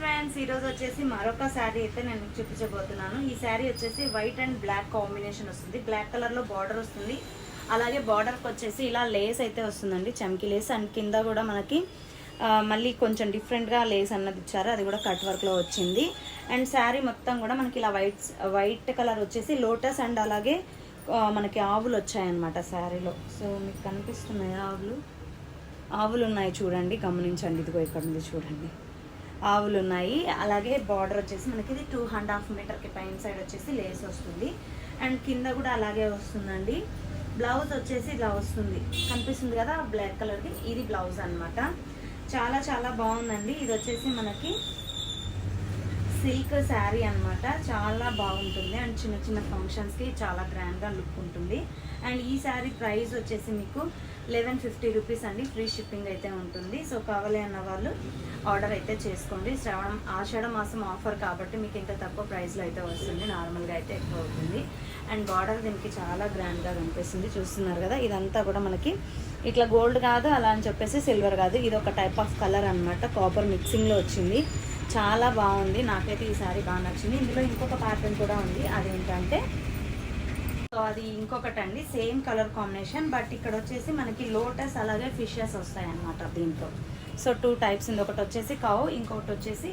Friends, ఈరోజు వచ్చేసి మరొక శారీ అయితే నేను మీకు చూపించబోతున్నాను. ఈ శారీ వచ్చేసి వైట్ అండ్ బ్లాక్ కాంబినేషన్ వస్తుంది. బ్లాక్ కలర్లో బార్డర్ వస్తుంది. అలాగే బార్డర్కి వచ్చేసి ఇలా లేస్ అయితే వస్తుందండి, చమ్కీ లేస్. అండ్ కింద కూడా మనకి మళ్ళీ కొంచెం డిఫరెంట్గా లేస్ అన్నది ఇచ్చారు, అది కూడా కట్ వర్క్లో వచ్చింది. అండ్ శారీ మొత్తం కూడా మనకి ఇలా వైట్ కలర్ వచ్చేసి లోటస్ అండ్ అలాగే మనకి ఆవులు వచ్చాయన్నమాట శారీలో. సో మీకు కనిపిస్తున్నాయి ఆవులు ఉన్నాయి చూడండి, గమనించండి. ఇదిగో ఇక్కడ ఉంది చూడండి, ఆవులు ఉన్నాయి. అలాగే బార్డర్ వచ్చేసి మనకి ఇది 2.5 మీటర్కి పైన సైడ్ వచ్చేసి లేస్ వస్తుంది. అండ్ కింద కూడా అలాగే వస్తుందండి. బ్లౌజ్ వచ్చేసి ఇలా వస్తుంది, కనిపిస్తుంది కదా బ్లాక్ కలర్ది, ఇది బ్లౌజ్ అనమాట. చాలా చాలా బాగుందండి. ఇది వచ్చేసి మనకి సిల్క్ శారీ అనమాట, చాలా బాగుంటుంది. అండ్ చిన్న చిన్న ఫంక్షన్స్కి చాలా గ్రాండ్గా లుక్ ఉంటుంది. అండ్ ఈ శారీ ప్రైస్ వచ్చేసి మీకు 1150 రూపీస్ అండి, ఫ్రీ షిప్పింగ్ అయితే ఉంటుంది. సో కావాలి అన్న వాళ్ళు ఆర్డర్ అయితే చేసుకోండి. ఆషాఢ మాసం ఆఫర్ కాబట్టి మీకు ఇంత తక్కువ ప్రైస్లో అయితే వస్తుంది, నార్మల్గా అయితే ఎక్కువ అవుతుంది. అండ్ బార్డర్ దీనికి చాలా గ్రాండ్గా కనిపిస్తుంది, చూస్తున్నారు కదా. ఇదంతా కూడా మనకి ఇట్లా గోల్డ్ కాదు, అలా అని చెప్పేసి సిల్వర్ కాదు, ఇది ఒక టైప్ ఆఫ్ కలర్ అనమాట, కాపర్ మిక్సింగ్లో వచ్చింది. చాలా బాగుంది, నాకైతే ఈ సారీ బాగా నచ్చింది. ఇందులో ఇంకొక ప్యాటర్న్ కూడా ఉంది, అదేంటంటే సో అది ఇంకొకటి అండి, సేమ్ కలర్ కాంబినేషన్. బట్ ఇక్కడ వచ్చేసి మనకి లోటస్ అలాగే ఫిషెస్ వస్తాయి అన్నమాట దీంట్లో. సో 2 టైప్స్ ఉంది, ఒకటి వచ్చేసి కౌ, ఇంకొకటి వచ్చేసి